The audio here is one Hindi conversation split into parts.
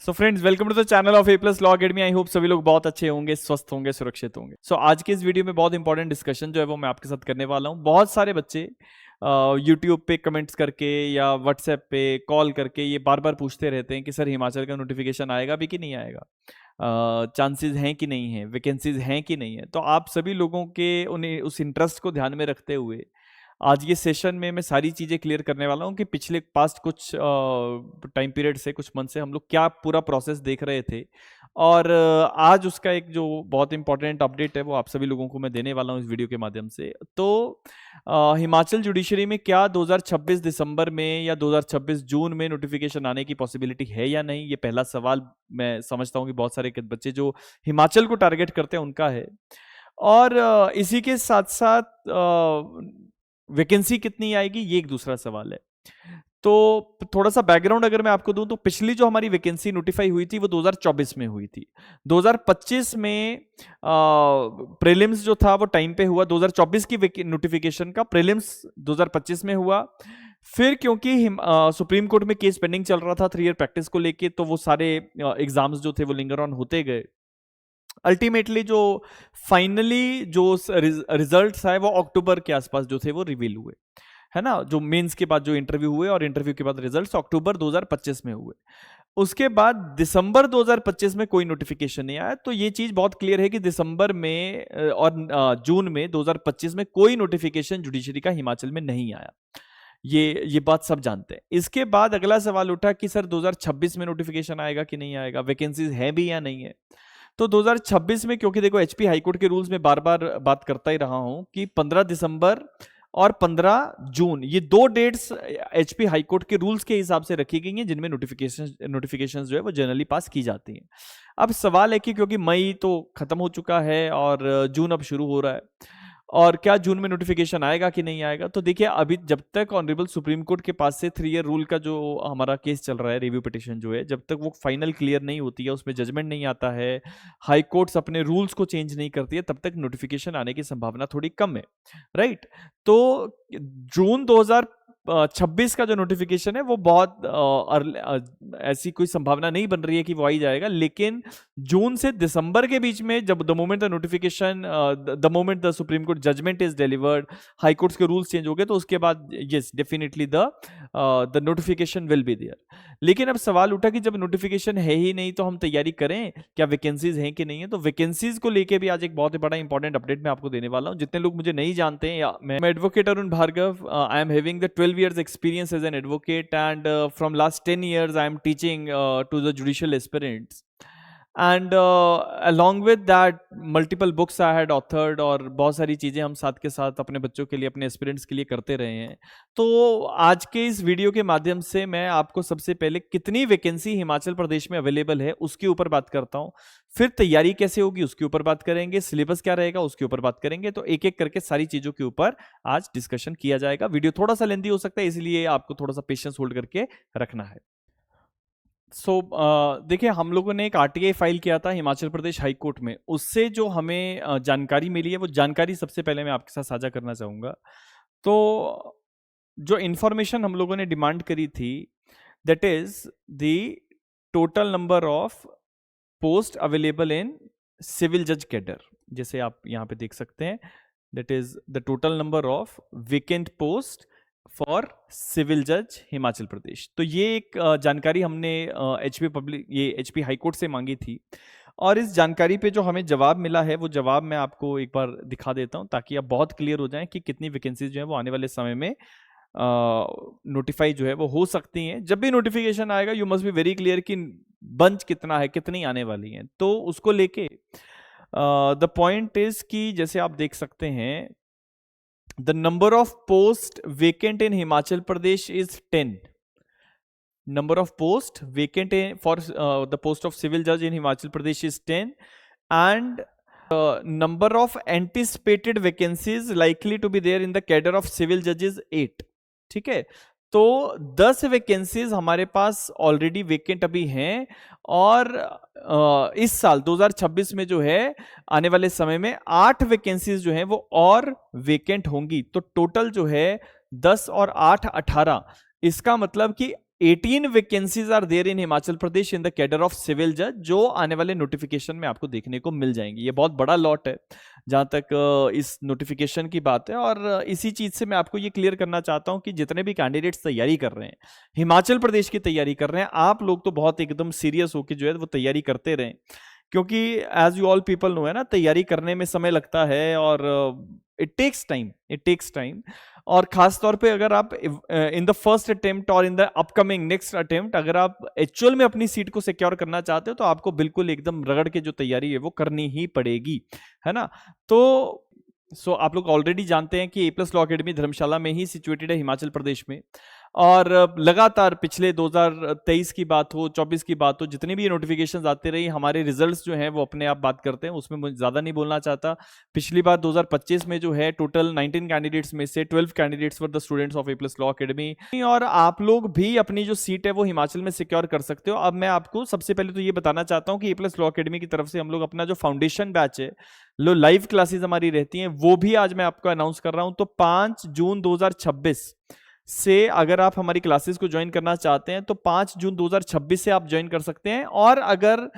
So friends, welcome to the channel of A plus law academy. I hope सभी लोग बहुत अच्छे होंगे, स्वस्थ होंगे, सुरक्षित होंगे। सो आज के इस वीडियो में बहुत इंपॉर्टेंट डिस्कशन जो है वो मैं आपके साथ करने वाला हूँ। बहुत सारे बच्चे यूट्यूब पे कमेंट्स करके या व्हाट्सएप पे कॉल करके ये बार बार पूछते रहते हैं कि सर हिमाचल का नोटिफिकेशन आएगा भी कि नहीं आएगा, चांसेस हैं कि नहीं है, वैकेंसीज हैं कि नहीं है। तो आप सभी लोगों के उन्हें उस इंटरेस्ट को ध्यान में रखते हुए आज ये सेशन में मैं सारी चीज़ें क्लियर करने वाला हूँ कि पिछले पास्ट कुछ टाइम पीरियड से, कुछ मंथ से हम लोग क्या पूरा प्रोसेस देख रहे थे। और आज उसका एक जो बहुत इंपॉर्टेंट अपडेट है वो आप सभी लोगों को मैं देने वाला हूँ इस वीडियो के माध्यम से। तो हिमाचल जुडिशरी में क्या 2026 दिसंबर में या 2026 जून में नोटिफिकेशन आने की पॉसिबिलिटी है या नहीं, ये पहला सवाल मैं समझता हूँ कि बहुत सारे बच्चे जो हिमाचल को टारगेट करते हैं उनका है। और इसी के साथ साथ वैकेंसी कितनी आएगी, ये एक दूसरा सवाल है। तो थोड़ा सा बैकग्राउंड अगर मैं आपको दूं तो पिछली जो हमारी वैकेंसी नोटिफाई हुई थी वो 2024 में हुई थी। 2025 में प्रीलिम्स जो था वो टाइम पे हुआ। 2024 की नोटिफिकेशन का प्रीलिम्स 2025 में हुआ। फिर क्योंकि सुप्रीम कोर्ट में केस पेंडिंग चल रहा था 3 ईयर प्रैक्टिस को लेके, तो वो सारे एग्जाम्स जो थे वो लिंगर ऑन होते गए। अल्टीमेटली जो फाइनली जो रिजल्ट्स आए वो अक्टूबर के आसपास जो थे वो रिवील हुए, है ना। जो मेंस के बाद जो इंटरव्यू हुए और इंटरव्यू के बाद रिजल्ट्स अक्टूबर 2025 में हुए। उसके बाद दिसंबर 2025 में कोई नोटिफिकेशन नहीं आया। तो ये चीज बहुत क्लियर है कि दिसंबर में और जून में 2025 में कोई नोटिफिकेशन जुडिशरी का हिमाचल में नहीं आया। ये बात सब जानते हैं। इसके बाद अगला सवाल उठा कि सर 2026 में नोटिफिकेशन आएगा कि नहीं आएगा, वैकेंसीज है भी या नहीं है। तो 2026 में, क्योंकि देखो एचपी हाईकोर्ट के रूल्स में बार बार बात करता ही रहा हूं कि 15 दिसंबर और 15 जून ये दो डेट्स एचपी हाईकोर्ट के रूल्स के हिसाब से रखी गई हैं जिनमें नोटिफिकेशंस जो है वो जनरली पास की जाती हैं। अब सवाल है कि क्योंकि मई तो खत्म हो चुका है और जून अब शुरू हो रहा है, और क्या जून में नोटिफिकेशन आएगा कि नहीं आएगा। तो देखिए, अभी जब तक ऑनरेबल सुप्रीम कोर्ट के पास से 3 ईयर रूल का जो हमारा केस चल रहा है, रिव्यू पिटिशन जो है, जब तक वो फाइनल क्लियर नहीं होती है, उसमें जजमेंट नहीं आता है, हाई कोर्ट्स अपने रूल्स को चेंज नहीं करती है, तब तक नोटिफिकेशन आने की संभावना थोड़ी कम है, राइट। तो जून 2026 का जो नोटिफिकेशन है वो बहुत ऐसी कोई संभावना नहीं बन रही है कि वो आई जाएगा। लेकिन जून से दिसंबर के बीच में, जब the moment the notification, the moment the Supreme Court judgment is delivered, high courts के रूल्स चेंज हो गए, तो उसके बाद yes definitely the notification will be there. लेकिन अब सवाल उठा कि जब नोटिफिकेशन है ही नहीं तो हम तैयारी करें, क्या वैकेंसीज हैं कि नहीं है। तो वैकेंसीज को लेके भी आज एक बहुत ही बड़ा इंपॉर्टेंट अपडेट मैं आपको देने वाला हूं। जितने लोग मुझे नहीं जानते हैं, या मैं advocate Arun Bhargava, I am having the 12 years experience as an advocate, and from last 10 years I am teaching to the judicial aspirants, and along with that multiple books I had authored, और बहुत सारी चीज़ें हम साथ के साथ अपने बच्चों के लिए, अपने एस्पिरेंट्स के लिए करते रहे हैं। तो आज के इस वीडियो के माध्यम से मैं आपको सबसे पहले कितनी वैकेंसी हिमाचल प्रदेश में अवेलेबल है उसके ऊपर बात करता हूँ, फिर तैयारी कैसे होगी उसके ऊपर बात करेंगे, सिलेबस क्या रहेगा उसके ऊपर बात करेंगे। तो एक एक करके सारी चीज़ों के ऊपर आज डिस्कशन किया जाएगा। वीडियो थोड़ा सा लेंथी हो सकता है, इसलिए आपको थोड़ा सा पेशेंस होल्ड करके रखना है। सो देखिए, हम लोगों ने एक आरटीआई फाइल किया था हिमाचल प्रदेश हाई कोर्ट में। उससे जो हमें जानकारी मिली है वो जानकारी सबसे पहले मैं आपके साथ साझा करना चाहूँगा। तो जो इंफॉर्मेशन हम लोगों ने डिमांड करी थी, that is the total number of post available in civil जज कैडर। जैसे आप यहाँ पे देख सकते हैं, that is the total number of vacant post for civil जज हिमाचल प्रदेश। तो ये एक जानकारी हमने एचपी हाई कोर्ट से मांगी थी, और इस जानकारी पे जो हमें जवाब मिला है वो जवाब मैं आपको एक बार दिखा देता हूं, ताकि आप बहुत क्लियर हो जाएं कि कितनी वैकेंसीज जो है वो आने वाले समय में नोटिफाई जो है वो हो सकती हैं। जब भी नोटिफिकेशन आएगा you must be very clear कि बंच कितना है, कितनी आने वाली हैं। तो उसको लेके द पॉइंट इज कि जैसे आप देख सकते हैं, the number of post vacant in Himachal Pradesh is 10. Number of post vacant for the post of civil judge in Himachal Pradesh is 10, and number of anticipated vacancies likely to be there in the cadre of civil judges 8. ठीक है, तो 10 वैकेंसीज हमारे पास ऑलरेडी वेकेंट अभी हैं, और इस साल 2026 में जो है आने वाले समय में 8 वैकेंसीज जो हैं वो और वेकेंट होंगी। तो टोटल जो है 10 और 8 18, इसका मतलब कि 18 vacancies are there in Himachal Pradesh in the cadre of civil जज, जो आने वाले नोटिफिकेशन में आपको देखने को मिल जाएंगी। ये बहुत बड़ा लॉट है जहां तक इस नोटिफिकेशन की बात है। और इसी चीज से मैं आपको ये क्लियर करना चाहता हूं कि जितने भी कैंडिडेट्स तैयारी कर रहे हैं, हिमाचल प्रदेश की तैयारी कर रहे हैं, आप लोग तो बहुत एकदम सीरियस होकर जो है वो तैयारी करते रहें, क्योंकि as you all people know है ना, तैयारी करने में समय लगता है और इट टेक्स टाइम। और खास तौर पे अगर आप इन द फर्स्ट अटेम्प्ट और in the upcoming next attempt अगर आप एक्चुअल में अपनी सीट को सिक्योर करना चाहते हो, तो आपको बिल्कुल एकदम रगड़ के जो तैयारी है वो करनी ही पड़ेगी, है ना। तो आप लोग ऑलरेडी जानते हैं कि A+ लॉ अकेडमी धर्मशाला में ही सिचुएटेड है हिमाचल प्रदेश में। और लगातार पिछले 2023 की बात हो, 24 की बात हो, जितनी भी नोटिफिकेशंस आते रही, हमारे रिजल्ट्स जो हैं वो अपने आप बात करते हैं, उसमें मुझे ज़्यादा नहीं बोलना चाहता। पिछली बार 2025 में जो है टोटल 19 कैंडिडेट्स में से 12 candidates were the students of A+ law academy. और आप लोग भी अपनी जो सीट है वो हिमाचल में सिक्योर कर सकते हो। अब मैं आपको सबसे पहले तो ये बताना चाहता हूँ कि A+ लॉ अकेडमी की तरफ से हम लोग अपना जो फाउंडेशन बैच है, लो लाइव क्लासेस हमारी रहती हैं, वो भी आज मैं आपको अनाउंस कर रहा हूं। तो 5 जून 2026 से अगर आप हमारी क्लासेस को ज्वाइन करना चाहते हैं तो 5 जून 2026 से आप ज्वाइन कर सकते हैं। और अगर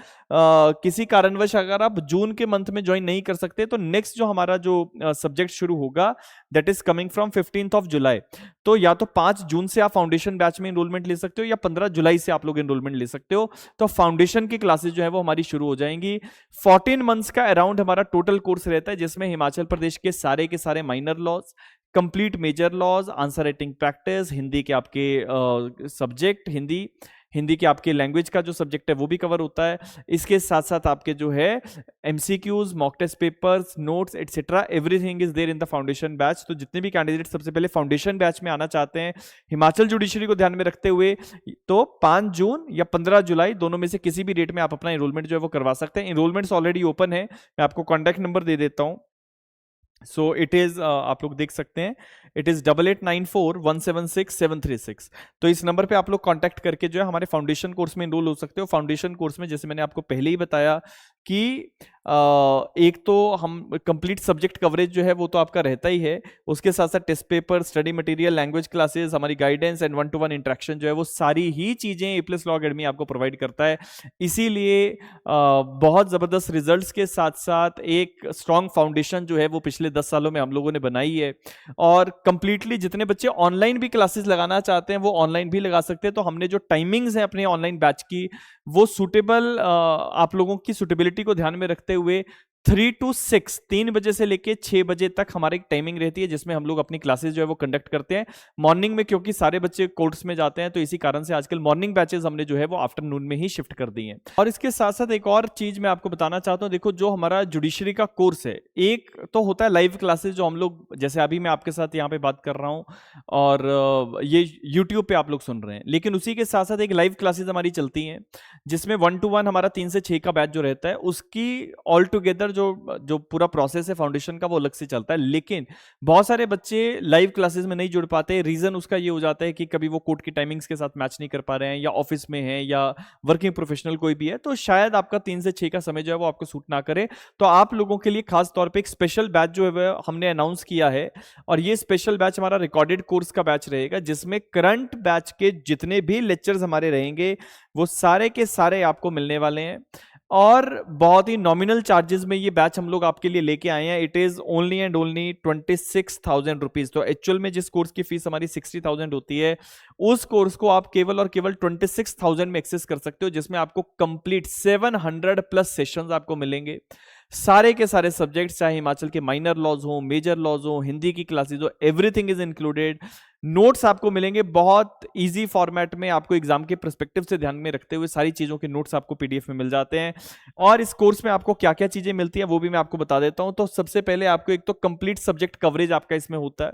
किसी कारणवश अगर आप जून के मंथ में ज्वाइन नहीं कर सकते, तो नेक्स्ट जो हमारा जो सब्जेक्ट शुरू होगा that is coming from 15th of July. तो या तो 5 जून से आप फाउंडेशन बैच में एनरोलमेंट ले सकते हो, या 15 जुलाई से आप लोग एनरोलमेंट ले सकते हो। तो फाउंडेशन की क्लासेस जो है वो हमारी शुरू हो जाएंगी। 14 मंथ्स का अराउंड हमारा टोटल कोर्स रहता है, जिसमें हिमाचल प्रदेश के सारे minor laws, complete major laws, answer writing practice, Hindi के आपके सब्जेक्ट, हिंदी के आपके लैंग्वेज का जो सब्जेक्ट है वो भी कवर होता है। इसके साथ साथ आपके जो है MCQs, mock test papers, notes etcetera, everything is there in the foundation batch. तो जितने भी कैंडिडेट सबसे पहले फाउंडेशन बैच में आना चाहते हैं हिमाचल जुडिशरी को ध्यान में रखते हुए, तो 5 जून या 15 जुलाई दोनों में से किसी भी डेट में आप अपना एनरोलमेंट जो है वो करवा सकते हैं। एनरोलमेंट्स ऑलरेडी ओपन है, मैं आपको कॉन्टैक्ट नंबर दे देता हूं। सो इट इज आप लोग देख सकते हैं, इट इज 8894176736। तो इस नंबर पे आप लोग कांटेक्ट करके जो है हमारे फाउंडेशन कोर्स में एनरोल हो सकते हो। फाउंडेशन कोर्स में जैसे मैंने आपको पहले ही बताया कि एक तो हम कंप्लीट सब्जेक्ट कवरेज जो है वो तो आपका रहता ही है, उसके साथ साथ test paper, study material, language classes, हमारी गाइडेंस एंड 1-to-1 इंटरेक्शन जो है वो सारी ही चीजें A+ लॉ अकेडमी आपको प्रोवाइड करता है। इसीलिए बहुत जबरदस्त रिजल्ट्स के साथ साथ एक स्ट्रॉन्ग फाउंडेशन जो है वो पिछले 10 सालों में हम लोगों ने बनाई है। और कंप्लीटली जितने बच्चे ऑनलाइन भी क्लासेस लगाना चाहते हैं वो ऑनलाइन भी लगा सकते हैं। तो हमने जो टाइमिंग्स हैं अपने ऑनलाइन बैच की, वो सूटेबल आप लोगों की सुटेबिलिटी को ध्यान में रखते हुए 3 to 6, 3 बजे से लेके 6 बजे तक हमारी टाइमिंग रहती है, जिसमें हम लोग अपनी क्लासेस जो है वो कंडक्ट करते हैं मॉर्निंग में, क्योंकि सारे बच्चे कोर्स में जाते हैं। तो इसी कारण से आजकल मॉर्निंग बैचेस हमने जो है वो आफ्टरनून में ही शिफ्ट कर दी हैं। और इसके साथ साथ एक और चीज मैं आपको बताना चाहता हूं, देखो जो हमारा जुडिशरी का कोर्स है, एक तो होता है लाइव क्लासेस जो हम लोग, जैसे अभी मैं आपके साथ यहाँ पे बात कर रहा हूँ और ये यूट्यूब पे आप लोग सुन रहे हैं, लेकिन उसी के साथ साथ एक लाइव क्लासेस हमारी चलती हैं, जिसमें 1-to-1 हमारा 3 से 6 का बैच जो रहता है, उसकी ऑल टुगेदर जो पूरा प्रोसेस है फाउंडेशन का वो अलग से चलता है। लेकिन बहुत सारे बच्चे लाइव क्लासेस में नहीं जुड़ पाते। रीजन उसका ये हो जाता है कि कभी वो कोर्ट की टाइमिंग्स के साथ मैच नहीं कर पा रहे हैं, या ऑफिस में है, या वर्किंग प्रोफेशनल कोई भी है, तो शायद आपका 3 से 6 का समय जो है वो आपको सूट ना करे। तो आप लोगों के लिए खास तौर पर एक स्पेशल बैच जो है हमने अनाउंस किया है, और ये स्पेशल बैच हमारा रिकॉर्डेड कोर्स का बैच रहेगा, जिसमें करंट बैच के जितने भी लेक्चर्स हमारे रहेंगे वो सारे के सारे आपको मिलने वाले हैं। और बहुत ही नॉमिनल चार्जेस में ये बैच हम लोग आपके लिए लेके आए हैं। It is only and only 26,000 rupees. तो एक्चुअल में जिस कोर्स की फीस हमारी 60,000 होती है, उस कोर्स को आप केवल और केवल 26,000 में एक्सेस कर सकते हो, जिसमें आपको कंप्लीट 700+ सेशंस आपको मिलेंगे। सारे के सारे सब्जेक्ट्स, चाहे हिमाचल के माइनर लॉज हो, मेजर लॉज हो, हिंदी की क्लासेस हो, एवरीथिंग इज इंक्लूडेड। नोट्स आपको मिलेंगे बहुत इजी फॉर्मेट में, आपको एग्जाम के पर्सपेक्टिव से ध्यान में रखते हुए सारी चीजों के नोट्स आपको PDF में मिल जाते हैं। और इस कोर्स में आपको क्या क्या चीजें मिलती है वो भी मैं आपको बता देता हूं। तो सबसे पहले आपको एक तो कंप्लीट सब्जेक्ट कवरेज आपका इसमें होता है।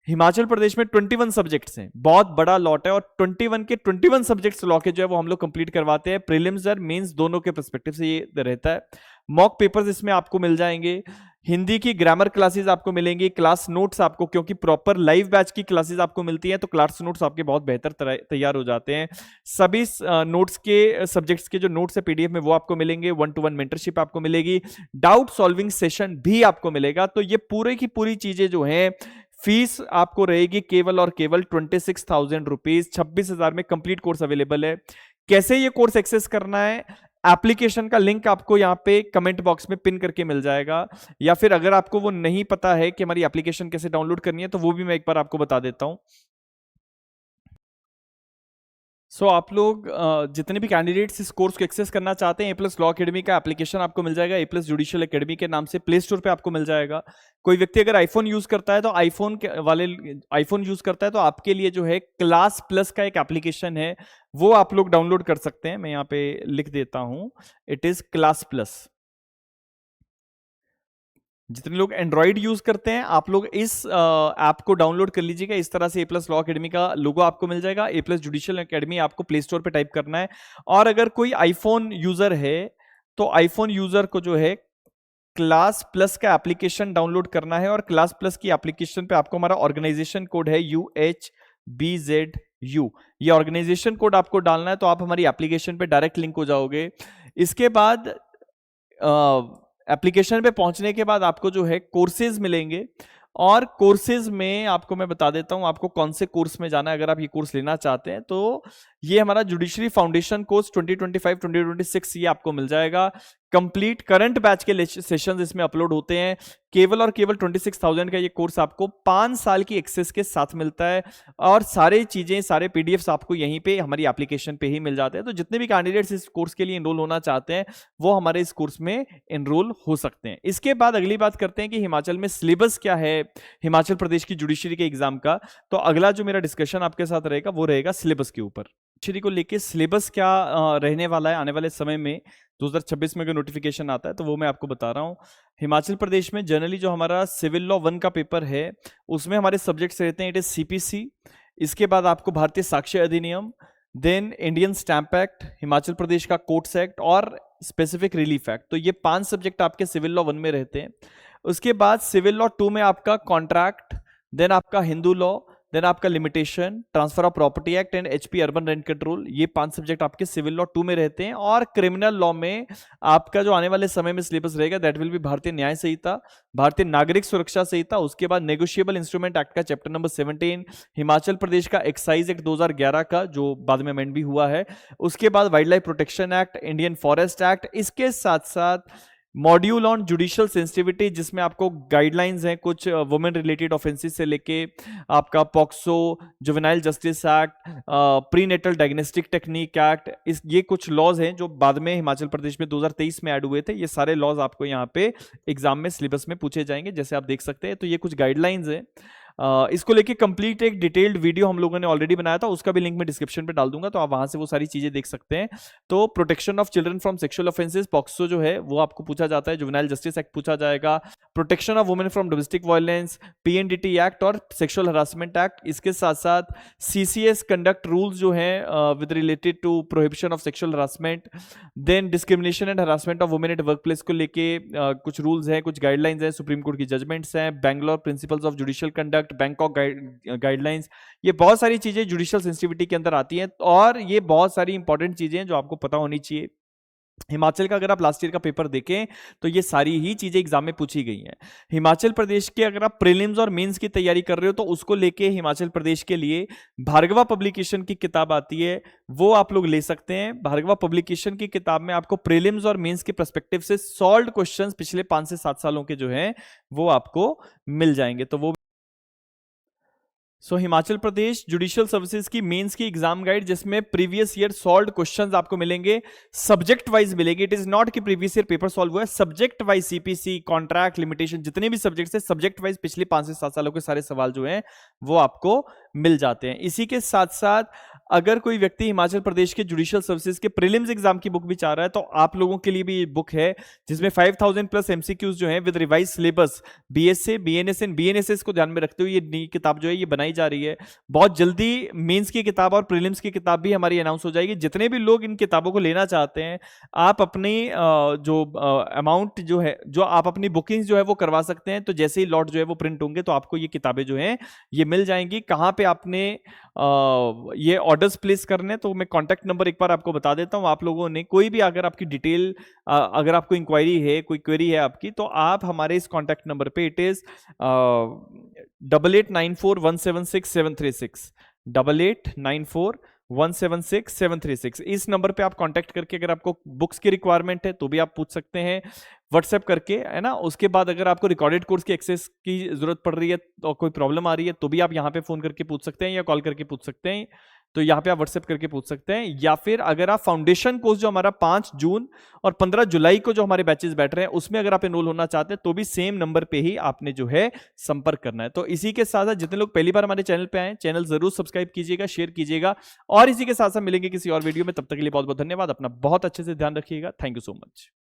हिमाचल प्रदेश में 21 सब्जेक्ट्स हैं, बहुत बड़ा लॉट है, और 21 के 21 सब्जेक्ट्स लॉ के जो है वो हम लोग कंप्लीट करवाते हैं। प्रीलिम्स और मेंस दोनों के पर्सपेक्टिव से ये रहता है। मॉक पेपर्स इसमें आपको मिल जाएंगे, हिंदी की ग्रामर क्लासेस आपको मिलेंगी, क्लास नोट्स आपको, क्योंकि प्रॉपर लाइव बैच की क्लासेस आपको मिलती हैं, तो क्लास नोट्स आपके बहुत बेहतर तैयार हो जाते हैं। सभी नोट्स के सब्जेक्ट्स के जो नोट्स है PDF में वो आपको मिलेंगे। 1-to-1 मेंटरशिप आपको मिलेगी, डाउट सॉल्विंग सेशन भी आपको मिलेगा। तो ये पूरे की पूरी चीजें जो हैं फीस आपको रहेगी केवल और केवल 26,000 रुपीज। 26,000 में कंप्लीट कोर्स अवेलेबल है। कैसे ये कोर्स एक्सेस करना है, एप्लीकेशन का लिंक आपको यहाँ पे कमेंट बॉक्स में पिन करके मिल जाएगा, या फिर अगर आपको वो नहीं पता है कि हमारी एप्लीकेशन कैसे डाउनलोड करनी है तो वो भी मैं एक बार आपको बता देता हूं। आप लोग जितने भी कैंडिडेट्स इस कोर्स को एक्सेस करना चाहते हैं, ए प्लस लॉ अकेडमी का एप्लीकेशन आपको मिल जाएगा, ए प्लस जुडिशियल अकेडमी के नाम से प्ले स्टोर पे आपको मिल जाएगा। कोई व्यक्ति अगर आईफोन यूज करता है तो आईफोन यूज करता है तो आपके लिए जो है क्लास प्लस का एक एप्लीकेशन है, वो आप लोग डाउनलोड कर सकते हैं। मैं यहाँ पे लिख देता हूं, इट इज क्लास प्लस। जितने लोग एंड्रॉइड यूज करते हैं आप लोग इस ऐप को डाउनलोड कर लीजिएगा। इस तरह से ए प्लस लॉ अकेडमी का लोगो आपको मिल जाएगा। ए प्लस जुडिशियल अकेडमी आपको प्ले स्टोर पे टाइप करना है। और अगर कोई आईफोन यूजर है तो आईफोन यूजर को जो है क्लास प्लस का एप्लीकेशन डाउनलोड करना है, और क्लास प्लस की एप्लीकेशन पे आपको हमारा ऑर्गेनाइजेशन कोड है UHBZU, ये ऑर्गेनाइजेशन कोड आपको डालना है तो आप हमारी एप्लीकेशन पे डायरेक्ट लिंक हो जाओगे। इसके बाद एप्लीकेशन पे पहुंचने के बाद आपको जो है कोर्सेज मिलेंगे, और कोर्सेज में आपको मैं बता देता हूं आपको कौन से कोर्स में जाना है अगर आप ये कोर्स लेना चाहते हैं। तो ये हमारा जुडिशरी फाउंडेशन कोर्स 2025-2026 ये आपको मिल जाएगा। कंप्लीट करंट बैच के सेशंस इसमें अपलोड होते हैं। केवल और केवल 26,000 का ये कोर्स आपको 5 साल की एक्सेस के साथ मिलता है, और सारे चीजें सारे पीडीएफ्स आपको यहीं पे हमारी एप्लीकेशन पे ही मिल जाते हैं। तो जितने भी कैंडिडेट्स इस कोर्स के लिए एनरोल होना चाहते हैं वो हमारे इस कोर्स में एनरोल हो सकते हैं। इसके बाद अगली बात करते हैं कि हिमाचल में सिलेबस क्या है हिमाचल प्रदेश की जुडिशरी के एग्जाम का। तो अगला जो मेरा डिस्कशन आपके साथ रहेगा वो रहेगा सिलेबस के ऊपर। जुडिशरी को लेके सिलेबस क्या रहने वाला है आने वाले समय में, 2026 में अगर नोटिफिकेशन आता है तो वो मैं आपको बता रहा हूँ। हिमाचल प्रदेश में जनरली जो हमारा सिविल लॉ 1 का पेपर है उसमें हमारे सब्जेक्ट्स रहते हैं, इट इज सीपीसी। इसके बाद आपको भारतीय साक्ष्य अधिनियम, then Indian stamp act, Himachal Pradesh का कोर्ट्स एक्ट और स्पेसिफिक रिलीफ एक्ट। तो ये 5 सब्जेक्ट आपके सिविल लॉ 1 में रहते हैं। उसके बाद सिविल लॉ 2 में आपका कॉन्ट्रैक्ट, देन आपका हिंदू लॉ, देन आपका limitation, transfer of property act and HP urban rent control, ये 5 सब्जेक्ट आपके सिविल लॉ 2 में रहते हैं। और क्रिमिनल लॉ में आपका जो आने वाले समय में सिलेबस रहेगा दैट विल बी भारतीय न्याय संहिता, भारतीय नागरिक सुरक्षा संहिता, उसके बाद नेगोशिएबल इंस्ट्रूमेंट एक्ट का चैप्टर नंबर 17, हिमाचल प्रदेश का एक्साइज एक्ट 2011 का जो बाद में अमेंड भी हुआ है, उसके बाद wild life protection act, Indian forest act. इसके साथ साथ मॉड्यूल ऑन जुडिशियल सेंसिटिविटी जिसमें आपको गाइडलाइंस हैं कुछ वुमेन रिलेटेड ऑफेंसेस से लेके आपका POCSO, juvenile justice act, prenatal diagnostic technique act, ये कुछ लॉज हैं जो बाद में हिमाचल प्रदेश में 2023 में ऐड हुए थे। ये सारे लॉज आपको यहाँ पे एग्जाम में सिलेबस में पूछे जाएंगे जैसे आप देख सकते हैं। तो ये कुछ गाइडलाइंस हैं। इसको लेके कंप्लीट एक डिटेल्ड वीडियो हम लोगों ने ऑलरेडी बनाया था, उसका भी लिंक मैं डिस्क्रिप्शन पे डाल दूंगा, तो आप वहां से वो सारी चीजें देख सकते हैं। तो protection of children from sexual offences, POCSO जो है वो आपको पूछा जाता है, जुवेनाइल जस्टिस एक्ट पूछा जाएगा, protection of women from domestic violence, PNDT act और सेक्सुअल हरासमेंट एक्ट। इसके साथ साथ सीसीएस कंडक्ट रूल्स जो है with related to prohibition of sexual harassment, then discrimination and harassment of women at work place को लेके कुछ रूल्स हैं, कुछ गाइडलाइंस हैं, सुप्रीम कोर्ट की जजमेंट्स हैं, Bangalore principles of judicial conduct, Bangkok guidelines. ये बहुत सारी चीजें जुडिशियल सेंसिटिविटी के अंदर आती हैं, और ये बहुत सारी इंपॉर्टेंट चीजें हैं जो आपको पता होनी चाहिए। हिमाचल का अगर आप लास्ट ईयर का पेपर देखें तो ये सारी ही चीजें एग्जाम में पूछी गई हैं। हिमाचल प्रदेश के अगर आप प्रीलिम्स और मेंस की तैयारी कर रहे हो तो उसको लेके हिमाचल प्रदेश के लिए भार्गवा पब्लिकेशन की किताब आती है, वो आप लोग ले सकते हैं। भार्गवा पब्लिकेशन की किताब में आपको प्रीलिम्स और मेंस के पर्सपेक्टिव से सॉल्व्ड क्वेश्चंस पिछले 5 से 7 सालों के जो हैं वो आपको मिल जाएंगे। तो वो हिमाचल प्रदेश जुडिशियल सर्विसेज की मेंस की एग्जाम गाइड जिसमें प्रीवियस ईयर सॉल्व्ड क्वेश्चंस आपको मिलेंगे, सब्जेक्ट वाइज मिलेंगे। इट इज नॉट कि प्रीवियस ईयर पेपर सॉल्व हुआ है, subject wise CPC, contract, limitation, जितने भी सब्जेक्ट्स हैं सब्जेक्ट वाइज पिछले 5 से 7 सालों के सारे सवाल जो हैं वो आपको मिल जाते हैं। इसी के साथ साथ अगर कोई व्यक्ति हिमाचल प्रदेश के जुडिशियल सर्विसेज के प्रीलिम्स एग्जाम की बुक भी चाह रहा है तो आप लोगों के लिए भी ये बुक है जिसमें 5000 प्लस एमसीक्यूज जो हैं with revise syllabus, BSA, BNS and BNSS को ध्यान में रखते हुए ये नई किताब जो है ये बनाई जा रही है। बहुत जल्दी मेंस की किताब और प्रीलिम्स की किताब भी हमारी अनाउंस हो जाएगी। जितने भी लोग इन किताबों को लेना चाहते हैं आप अपनी जो अमाउंट जो है, जो आप अपनी बुकिंग जो है वो करवा सकते हैं। तो जैसे ही लॉट जो है वो प्रिंट होंगे तो आपको ये किताबें जो हैं ये मिल जाएंगी। कहाँ पे आपने ये ऑर्डर्स प्लेस करने, तो मैं कॉन्टैक्ट नंबर एक बार आपको बता देता हूँ। आप लोगों ने कोई भी अगर आपकी डिटेल, अगर आपको इंक्वायरी है, कोई क्वेरी है आपकी, तो आप हमारे इस कॉन्टैक्ट नंबर पे, इट इज 8894176736, 8894176736, इस नंबर पे आप कांटेक्ट करके अगर आपको बुक्स की रिक्वायरमेंट है तो भी आप पूछ सकते हैं व्हाट्सएप करके, है ना। उसके बाद अगर आपको रिकॉर्डेड कोर्स की एक्सेस की जरूरत पड़ रही है और कोई प्रॉब्लम आ रही है तो भी आप यहाँ पे फोन करके पूछ सकते हैं या कॉल करके पूछ सकते हैं। तो यहाँ पे आप व्हाट्सएप करके पूछ सकते हैं, या फिर अगर आप फाउंडेशन कोर्स जो हमारा 5 जून और 15 जुलाई को जो हमारे बैचेस बैठ रहे हैं उसमें अगर आप एनरोल होना चाहते हैं तो भी सेम नंबर पे ही आपने जो है संपर्क करना है। तो इसी के साथ साथ जितने लोग पहली बार हमारे चैनल पे आए, चैनल जरूर सब्सक्राइब कीजिएगा, शेयर कीजिएगा, और इसी के साथ साथ मिलेंगे किसी और वीडियो में। तब तक के लिए बहुत बहुत धन्यवाद। अपना बहुत अच्छे से ध्यान रखिएगा। Thank you so much.